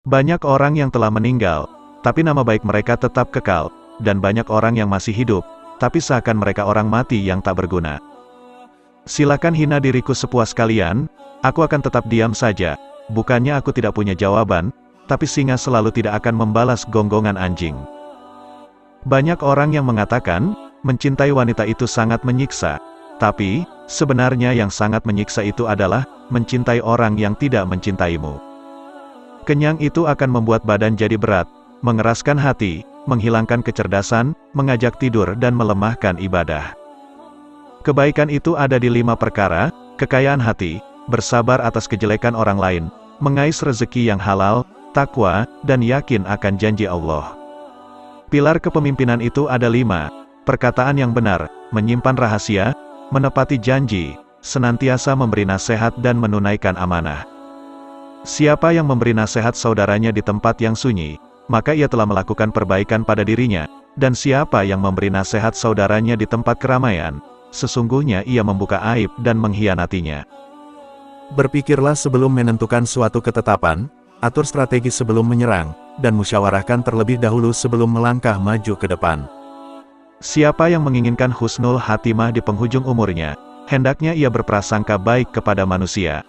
Banyak orang yang telah meninggal, tapi nama baik mereka tetap kekal, dan banyak orang yang masih hidup, tapi seakan mereka orang mati yang tak berguna. Silakan hina diriku sepuas kalian, aku akan tetap diam saja, bukannya aku tidak punya jawaban, tapi singa selalu tidak akan membalas gonggongan anjing. Banyak orang yang mengatakan, mencintai wanita itu sangat menyiksa, tapi, sebenarnya yang sangat menyiksa itu adalah, mencintai orang yang tidak mencintaimu. Kenyang itu akan membuat badan jadi berat, mengeraskan hati, menghilangkan kecerdasan, mengajak tidur dan melemahkan ibadah. Kebaikan itu ada di 5 perkara, kekayaan hati, bersabar atas kejelekan orang lain, mengais rezeki yang halal, takwa, dan yakin akan janji Allah. Pilar kepemimpinan itu ada 5, perkataan yang benar, menyimpan rahasia, menepati janji, senantiasa memberi nasihat dan menunaikan amanah. Siapa yang memberi nasihat saudaranya di tempat yang sunyi, maka ia telah melakukan perbaikan pada dirinya, dan siapa yang memberi nasihat saudaranya di tempat keramaian, sesungguhnya ia membuka aib dan mengkhianatinya. Berpikirlah sebelum menentukan suatu ketetapan, atur strategi sebelum menyerang, dan musyawarahkan terlebih dahulu sebelum melangkah maju ke depan. Siapa yang menginginkan husnul hatimah di penghujung umurnya, hendaknya ia berprasangka baik kepada manusia.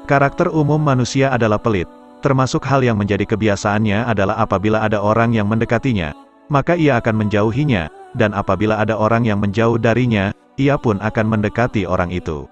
Karakter umum manusia adalah pelit, termasuk hal yang menjadi kebiasaannya adalah apabila ada orang yang mendekatinya, maka ia akan menjauhinya, dan apabila ada orang yang menjauh darinya, ia pun akan mendekati orang itu.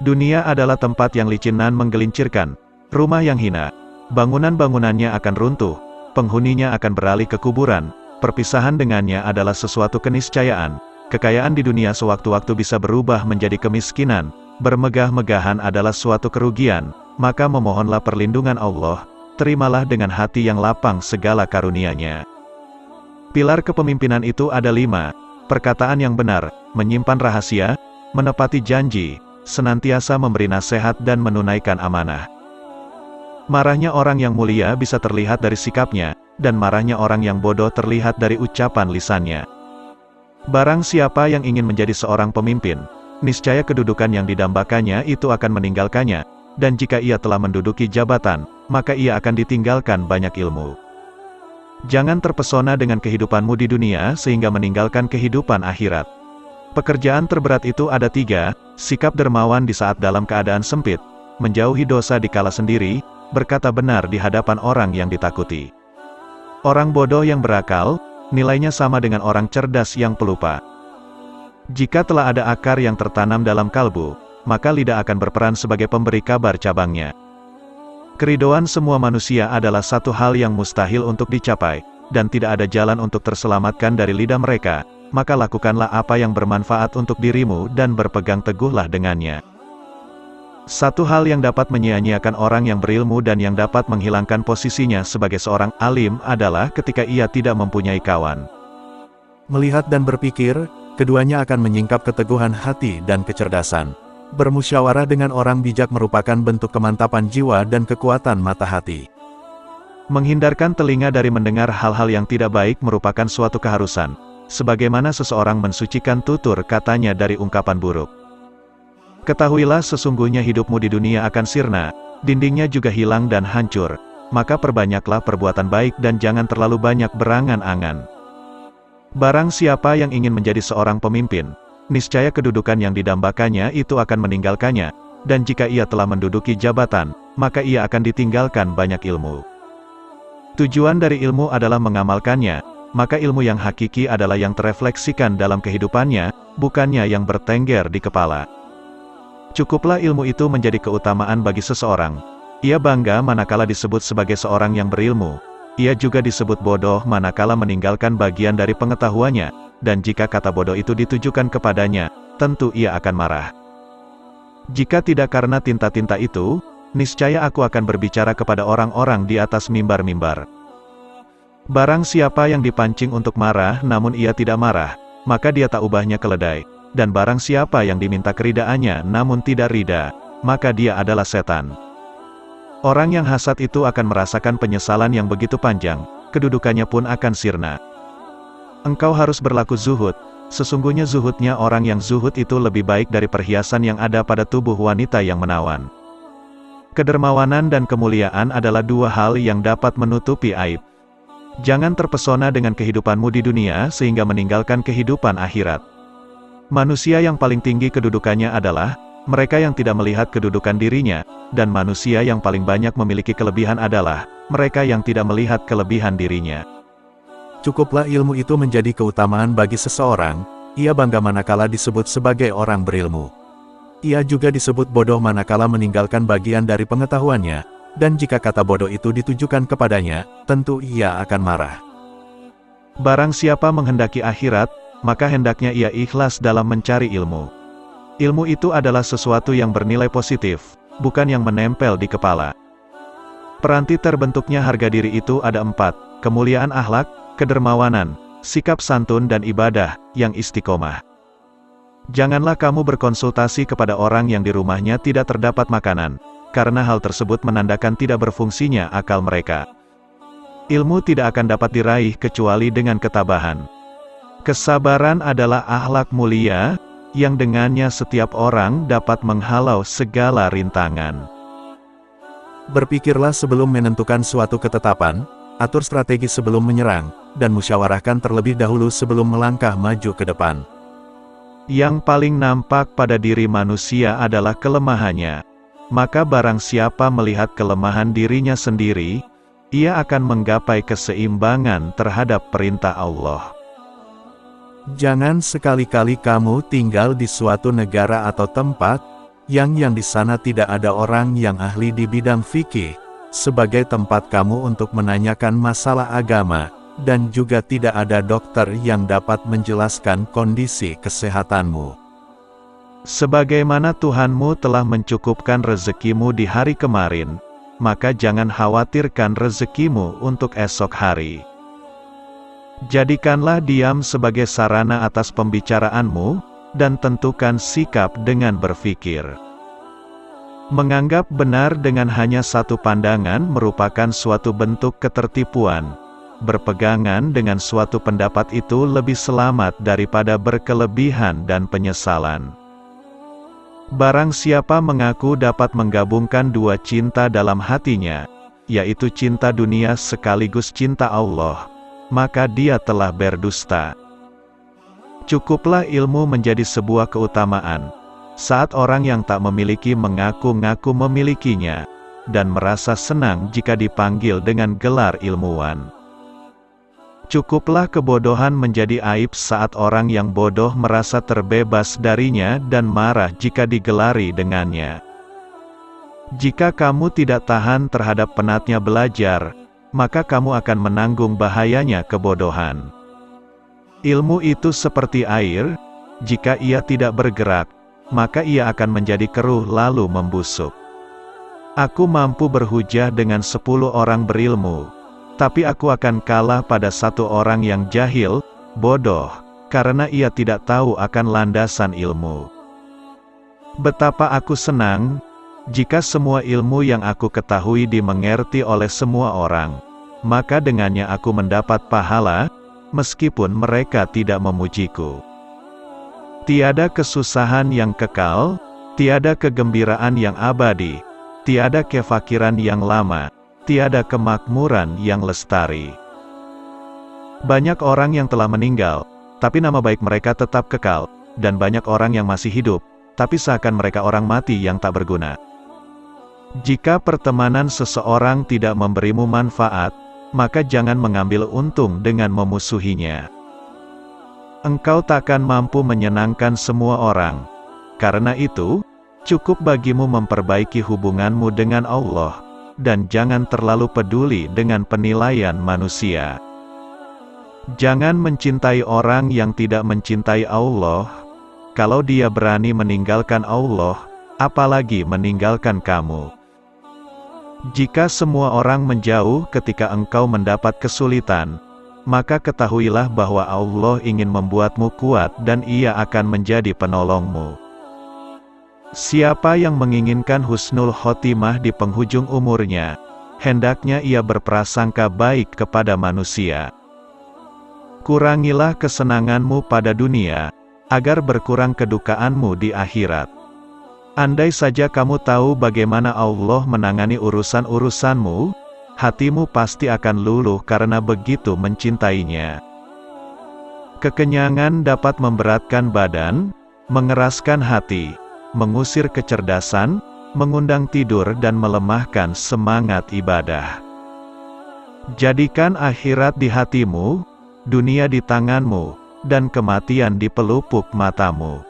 Dunia adalah tempat yang licinan menggelincirkan, rumah yang hina, bangunan-bangunannya akan runtuh, penghuninya akan beralih ke kuburan, perpisahan dengannya adalah sesuatu keniscayaan, kekayaan di dunia sewaktu-waktu bisa berubah menjadi kemiskinan, bermegah-megahan adalah suatu kerugian, maka memohonlah perlindungan Allah, terimalah dengan hati yang lapang segala karunia-Nya. Pilar kepemimpinan itu ada 5, perkataan yang benar, menyimpan rahasia, menepati janji, senantiasa memberi nasihat dan menunaikan amanah. Marahnya orang yang mulia bisa terlihat dari sikapnya, dan marahnya orang yang bodoh terlihat dari ucapan lisannya. Barang siapa yang ingin menjadi seorang pemimpin, niscaya kedudukan yang didambakannya itu akan meninggalkannya, dan jika ia telah menduduki jabatan, maka ia akan ditinggalkan banyak ilmu. Jangan terpesona dengan kehidupanmu di dunia sehingga meninggalkan kehidupan akhirat. Pekerjaan terberat itu ada 3, sikap dermawan di saat dalam keadaan sempit, menjauhi dosa dikala sendiri, berkata benar di hadapan orang yang ditakuti. Orang bodoh yang berakal, nilainya sama dengan orang cerdas yang pelupa. Jika telah ada akar yang tertanam dalam kalbu, maka lidah akan berperan sebagai pemberi kabar cabangnya. Keridhaan semua manusia adalah satu hal yang mustahil untuk dicapai, dan tidak ada jalan untuk terselamatkan dari lidah mereka, maka lakukanlah apa yang bermanfaat untuk dirimu dan berpegang teguhlah dengannya. Satu hal yang dapat menyia-nyiakan orang yang berilmu dan yang dapat menghilangkan posisinya sebagai seorang alim adalah ketika ia tidak mempunyai kawan. Melihat dan berpikir, keduanya akan menyingkap keteguhan hati dan kecerdasan. Bermusyawarah dengan orang bijak merupakan bentuk kemantapan jiwa dan kekuatan mata hati. Menghindarkan telinga dari mendengar hal-hal yang tidak baik merupakan suatu keharusan, sebagaimana seseorang mensucikan tutur katanya dari ungkapan buruk. Ketahuilah sesungguhnya hidupmu di dunia akan sirna, dindingnya juga hilang dan hancur, maka perbanyaklah perbuatan baik dan jangan terlalu banyak berangan-angan. Barang siapa yang ingin menjadi seorang pemimpin, niscaya kedudukan yang didambakannya itu akan meninggalkannya, dan jika ia telah menduduki jabatan, maka ia akan ditinggalkan banyak ilmu. Tujuan dari ilmu adalah mengamalkannya, maka ilmu yang hakiki adalah yang terefleksikan dalam kehidupannya, bukannya yang bertengger di kepala. Cukuplah ilmu itu menjadi keutamaan bagi seseorang. Ia bangga manakala disebut sebagai seorang yang berilmu. Ia juga disebut bodoh manakala meninggalkan bagian dari pengetahuannya, dan jika kata bodoh itu ditujukan kepadanya, tentu ia akan marah. Jika tidak karena tinta-tinta itu, niscaya aku akan berbicara kepada orang-orang di atas mimbar-mimbar. Barang siapa yang dipancing untuk marah namun ia tidak marah, maka dia tak ubahnya keledai, dan barang siapa yang diminta keridaannya namun tidak rida, maka dia adalah setan. Orang yang hasad itu akan merasakan penyesalan yang begitu panjang, kedudukannya pun akan sirna. Engkau harus berlaku zuhud, sesungguhnya zuhudnya orang yang zuhud itu lebih baik dari perhiasan yang ada pada tubuh wanita yang menawan. Kedermawanan dan kemuliaan adalah dua hal yang dapat menutupi aib. Jangan terpesona dengan kehidupanmu di dunia sehingga meninggalkan kehidupan akhirat. Manusia yang paling tinggi kedudukannya adalah mereka yang tidak melihat kedudukan dirinya, dan manusia yang paling banyak memiliki kelebihan adalah mereka yang tidak melihat kelebihan dirinya. Cukuplah ilmu itu menjadi keutamaan bagi seseorang, ia bangga manakala disebut sebagai orang berilmu. Ia juga disebut bodoh manakala meninggalkan bagian dari pengetahuannya, dan jika kata bodoh itu ditujukan kepadanya, tentu ia akan marah. Barang siapa menghendaki akhirat, maka hendaknya ia ikhlas dalam mencari ilmu. Ilmu itu adalah sesuatu yang bernilai positif, bukan yang menempel di kepala. Peranti terbentuknya harga diri itu ada 4, kemuliaan akhlak, kedermawanan, sikap santun dan ibadah, yang istiqomah. Janganlah kamu berkonsultasi kepada orang yang di rumahnya tidak terdapat makanan, karena hal tersebut menandakan tidak berfungsinya akal mereka. Ilmu tidak akan dapat diraih kecuali dengan ketabahan. Kesabaran adalah akhlak mulia, yang dengannya setiap orang dapat menghalau segala rintangan. Berpikirlah sebelum menentukan suatu ketetapan, atur strategi sebelum menyerang, dan musyawarahkan terlebih dahulu sebelum melangkah maju ke depan. Yang paling nampak pada diri manusia adalah kelemahannya. Maka barang siapa melihat kelemahan dirinya sendiri, ia akan menggapai keseimbangan terhadap perintah Allah. Jangan sekali-kali kamu tinggal di suatu negara atau tempat, yang di sana tidak ada orang yang ahli di bidang fikih, sebagai tempat kamu untuk menanyakan masalah agama, dan juga tidak ada dokter yang dapat menjelaskan kondisi kesehatanmu. Sebagaimana Tuhanmu telah mencukupkan rezekimu di hari kemarin, maka jangan khawatirkan rezekimu untuk esok hari. Jadikanlah diam sebagai sarana atas pembicaraanmu, dan tentukan sikap dengan berfikir. Menganggap benar dengan hanya satu pandangan merupakan suatu bentuk ketertipuan. Berpegangan dengan suatu pendapat itu lebih selamat daripada berkelebihan dan penyesalan. Barang siapa mengaku dapat menggabungkan dua cinta dalam hatinya, yaitu cinta dunia sekaligus cinta Allah, maka dia telah berdusta. Cukuplah ilmu menjadi sebuah keutamaan, saat orang yang tak memiliki mengaku-ngaku memilikinya, dan merasa senang jika dipanggil dengan gelar ilmuwan. Cukuplah kebodohan menjadi aib saat orang yang bodoh merasa terbebas darinya dan marah jika digelari dengannya. Jika kamu tidak tahan terhadap penatnya belajar, maka kamu akan menanggung bahayanya kebodohan. Ilmu itu seperti air, jika ia tidak bergerak, maka ia akan menjadi keruh lalu membusuk. Aku mampu berhujah dengan 10 orang berilmu, tapi aku akan kalah pada satu orang yang jahil, bodoh, karena ia tidak tahu akan landasan ilmu. Betapa aku senang, jika semua ilmu yang aku ketahui dimengerti oleh semua orang, maka dengannya aku mendapat pahala, meskipun mereka tidak memujiku. Tiada kesusahan yang kekal, tiada kegembiraan yang abadi, tiada kefakiran yang lama, tiada kemakmuran yang lestari. Banyak orang yang telah meninggal, tapi nama baik mereka tetap kekal, dan banyak orang yang masih hidup, tapi seakan mereka orang mati yang tak berguna. Jika pertemanan seseorang tidak memberimu manfaat, maka jangan mengambil untung dengan memusuhinya. Engkau takkan mampu menyenangkan semua orang. Karena itu, cukup bagimu memperbaiki hubunganmu dengan Allah, dan jangan terlalu peduli dengan penilaian manusia. Jangan mencintai orang yang tidak mencintai Allah. Kalau dia berani meninggalkan Allah, apalagi meninggalkan kamu. Jika semua orang menjauh ketika engkau mendapat kesulitan, maka ketahuilah bahwa Allah ingin membuatmu kuat dan Ia akan menjadi penolongmu. Siapa yang menginginkan husnul khotimah di penghujung umurnya, hendaknya ia berprasangka baik kepada manusia. Kurangilah kesenanganmu pada dunia, agar berkurang kedukaanmu di akhirat. Andai saja kamu tahu bagaimana Allah menangani urusan-urusanmu, hatimu pasti akan luluh karena begitu mencintainya. Kekenyangan dapat memberatkan badan, mengeraskan hati, mengusir kecerdasan, mengundang tidur dan melemahkan semangat ibadah. Jadikan akhirat di hatimu, dunia di tanganmu, dan kematian di pelupuk matamu.